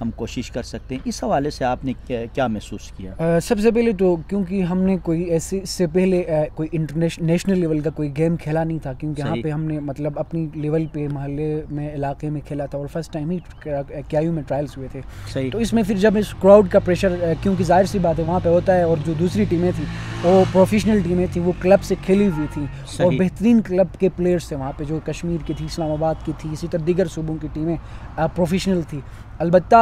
ہم کوشش کر سکتے ہیں. اس حوالے سے آپ نے کیا محسوس کیا؟ سب سے پہلے تو کیونکہ ہم نے کوئی ایسے اس سے پہلے کوئی نیشنل لیول کا کوئی گیم کھیلا نہیں تھا، کیونکہ یہاں پہ ہم نے مطلب اپنی لیول پہ محلے میں علاقے میں کھیلا تھا اور فرسٹ ٹائم ہی کیایو میں ٹرائلز ہوئے تھے. تو اس میں پھر جب اس کراؤڈ کا پریشر، کیونکہ ظاہر سی بات ہے وہاں پہ ہوتا ہے، اور جو دوسری ٹیمیں تھیں وہ پروفیشنل ٹیمیں تھیں، وہ کلب سے کھیلی ہوئی تھیں اور بہترین کلب کے پلیئرس تھے وہاں پہ، جو کشمیر کی تھی، اسلام آباد کی تھی، اسی طرح دیگر صوبوں کی ٹیمیں پروفیشنل تھی. البتہ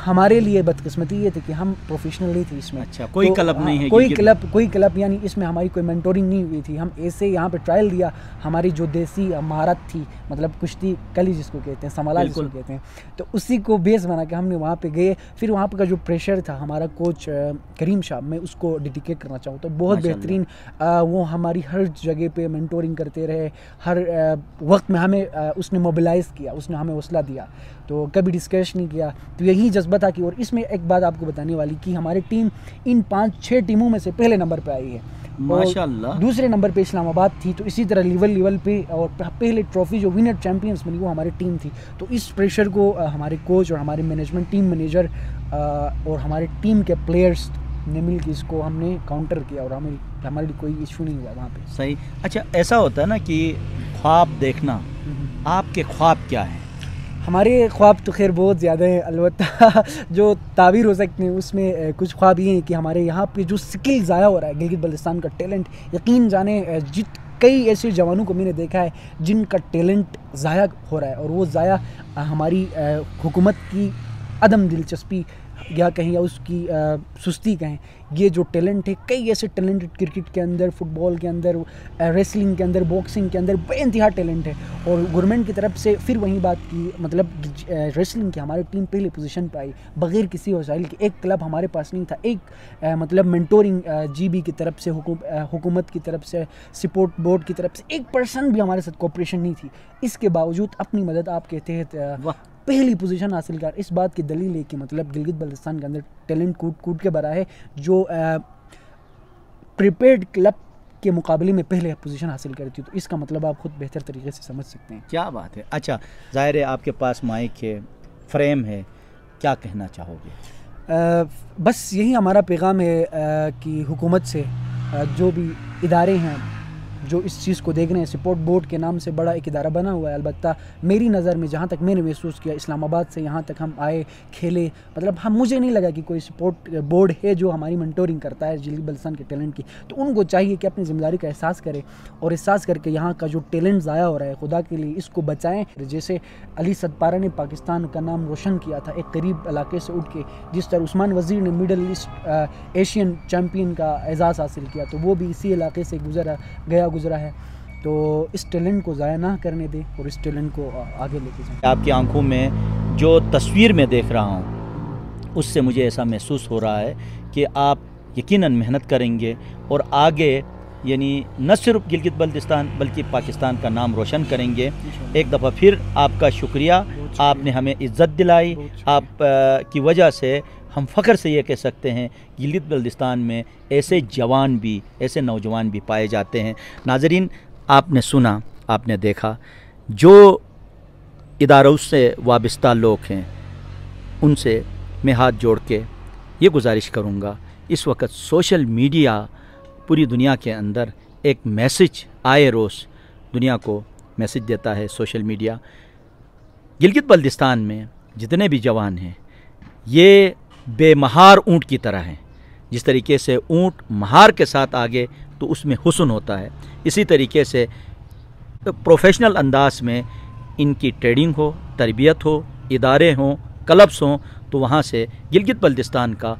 ہمارے لیے بدقسمتی یہ تھی کہ ہم پروفیشنل نہیں تھے اس میں. اچھا، کوئی کلب نہیں ہے؟ کوئی کلب یعنی اس میں ہماری کوئی مینٹورنگ نہیں ہوئی تھی. ہم ایسے یہاں پہ ٹرائل دیا، ہماری جو دیسی مہارت تھی، مطلب کشتی کلی جس کو کہتے ہیں، سمالا جس کو کہتے ہیں، تو اسی کو بیس بنا کے ہم نے وہاں پہ گئے. پھر وہاں پہ کا جو پریشر تھا، ہمارا کوچ کریم شاہ، میں اس کو ڈیڈیکیٹ کرنا چاہوں تو بہت بہترین، وہ ہماری ہر جگہ پہ مینٹورنگ کرتے رہے، ہر وقت میں ہمیں اس نے موبلائز کیا، اس نے ہمیں حوصلہ دیا، تو کبھی ڈسکریش نہیں کیا. تو یہی جذبہ تھا کہ، اور اس میں ایک بات آپ کو بتانے والی کہ ہماری ٹیم ان 5-6 ٹیموں میں سے پہلے نمبر پہ آئی ہے، ماشاءاللہ. دوسرے نمبر پہ اسلام آباد تھی. تو اسی طرح لیول پہ اور پہلے ٹرافی جو ونر چیمپئنز بنی وہ ہماری ٹیم تھی. تو اس پریشر کو ہمارے کوچ اور ہمارے مینجمنٹ، ٹیم مینیجر اور ہمارے ٹیم کے پلیئرز نے مل کے اس کو ہم نے کاؤنٹر کیا، اور ہمارے لیے کوئی ایشو نہیں ہوا وہاں پہ. صحیح. اچھا، ایسا ہوتا ہے نا کہ خواب دیکھنا، آپ کے خواب کیا ہیں؟ ہمارے خواب تو خیر بہت زیادہ ہیں، البتہ جو تعبیر ہو سکتے ہیں اس میں کچھ خواب یہ ہیں کہ ہمارے یہاں پہ جو سکل ضائع ہو رہا ہے، گلگت بلتستان کا ٹیلنٹ، یقین جانے کئی ایسے جوانوں کو میں نے دیکھا ہے جن کا ٹیلنٹ ضائع ہو رہا ہے، اور وہ ضائع ہماری حکومت کی عدم دلچسپی یا کہیں یا اس کی سستی کہیں. یہ جو ٹیلنٹ ہے، کئی ایسے ٹیلنٹ کرکٹ کے اندر، فٹ بال کے اندر، ریسلنگ کے اندر، باکسنگ کے اندر بے انتہا ٹیلنٹ ہے. اور گورنمنٹ کی طرف سے پھر وہی بات کی، مطلب ریسلنگ کی ہماری ٹیم پہلی پوزیشن پہ آئی بغیر کسی وسائل کے. ایک کلب ہمارے پاس نہیں تھا، ایک مطلب مینٹورنگ جی بی کی طرف سے، حکومت کی طرف سے، سپورٹ بورڈ کی طرف سے 1% بھی ہمارے ساتھ کوپریشن نہیں تھی. اس کے باوجود اپنی مدد آپ کے تحت پہلی پوزیشن حاصل کر. اس بات کی دلیل ہے کہ مطلب گلگت بلتستان کے اندر ٹیلنٹ کوٹ کے بھرا ہے، جو پریپیئرڈ کلب کے مقابلے میں پہلے پوزیشن حاصل کرتی ہے. تو اس کا مطلب آپ خود بہتر طریقے سے سمجھ سکتے ہیں. کیا بات ہے. اچھا، ظاہر ہے آپ کے پاس مائک ہے، فریم ہے، کیا کہنا چاہو گے؟ بس یہی ہمارا پیغام ہے کہ حکومت سے، جو بھی ادارے ہیں جو اس چیز کو دیکھ رہے ہیں، سپورٹ بورڈ کے نام سے بڑا ایک ادارہ بنا ہوا ہے. البتہ میری نظر میں، جہاں تک میں نے محسوس کیا، اسلام آباد سے یہاں تک ہم آئے، کھیلے، مطلب مجھے نہیں لگا کہ کوئی سپورٹ بورڈ ہے جو ہماری منٹورنگ کرتا ہے گلگت بلتستان کے ٹیلنٹ کی. تو ان کو چاہیے کہ اپنی ذمہ داری کا احساس کرے، اور احساس کر کے یہاں کا جو ٹیلنٹ ضائع ہو رہا ہے، خدا کے لیے اس کو بچائیں. جیسے علی صدپارہ نے پاکستان کا نام روشن کیا تھا ایک قریب علاقے سے اٹھ کے، جس طرح عثمان وزیر نے مڈل ایسٹ ایشین چیمپئن کا اعزاز حاصل کیا، تو وہ بھی اسی علاقے سے گزرا ہے. تو اس ٹیلنٹ کو ضائع نہ کرنے دیں اور اس ٹیلنٹ کو آگے لے کے جائیں. آپ کی آنکھوں میں جو تصویر میں دیکھ رہا ہوں، اس سے مجھے ایسا محسوس ہو رہا ہے کہ آپ یقیناً محنت کریں گے اور آگے یعنی نہ صرف گلگت بلتستان بلکہ پاکستان کا نام روشن کریں گے. ایک دفعہ پھر آپ کا شکریہ، آپ نے ہمیں عزت دلائی. آپ کی وجہ سے ہم فخر سے یہ کہہ سکتے ہیں گلگت بلتستان میں ایسے جوان بھی، ایسے نوجوان بھی پائے جاتے ہیں. ناظرین، آپ نے سنا، آپ نے دیکھا، جو اداروں سے وابستہ لوگ ہیں ان سے میں ہاتھ جوڑ کے یہ گزارش کروں گا، اس وقت سوشل میڈیا پوری دنیا کے اندر ایک میسج آئے روز دنیا کو میسج دیتا ہے. سوشل میڈیا گلگت بلتستان میں جتنے بھی جوان ہیں یہ بے مہار اونٹ کی طرح ہیں. جس طریقے سے اونٹ مہار کے ساتھ آگے تو اس میں حسن ہوتا ہے، اسی طریقے سے پروفیشنل انداز میں ان کی ٹریڈنگ ہو، تربیت ہو، ادارے ہوں، کلبس ہوں، تو وہاں سے گلگت بلتستان کا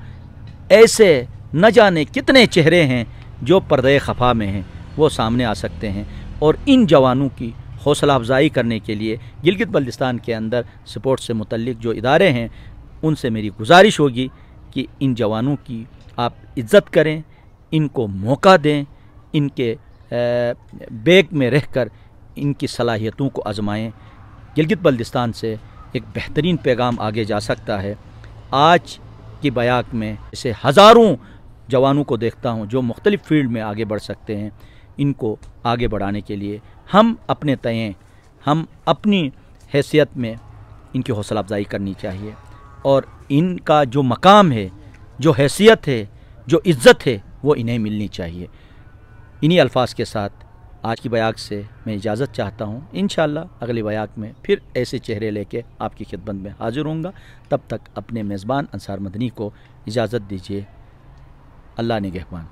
ایسے نہ جانے کتنے چہرے ہیں جو پردے خفا میں ہیں، وہ سامنے آ سکتے ہیں. اور ان جوانوں کی حوصلہ افزائی کرنے کے لیے گلگت بلتستان کے اندر سپورٹ سے متعلق جو ادارے ہیں ان سے میری گزارش ہوگی کہ ان جوانوں کی آپ عزت کریں، ان کو موقع دیں، ان کے بیک میں رہ کر ان کی صلاحیتوں کو آزمائیں. گلگت بلتستان سے ایک بہترین پیغام آگے جا سکتا ہے. آج کی بیاک میں اسے ہزاروں جوانوں کو دیکھتا ہوں جو مختلف فیلڈ میں آگے بڑھ سکتے ہیں. ان کو آگے بڑھانے کے لیے ہم اپنے تئیں، ہم اپنی حیثیت میں ان کی حوصلہ افزائی کرنی چاہیے، اور ان کا جو مقام ہے، جو حیثیت ہے، جو عزت ہے، وہ انہیں ملنی چاہیے۔ انہی الفاظ کے ساتھ آج کی بیاق سے میں اجازت چاہتا ہوں۔ انشاءاللہ اگلی بیاق میں پھر ایسے چہرے لے کے آپ کی خدمت میں حاضر ہوں گا۔ تب تک اپنے میزبان انصار مدنی کو اجازت دیجیے۔ اللہ نگہبان۔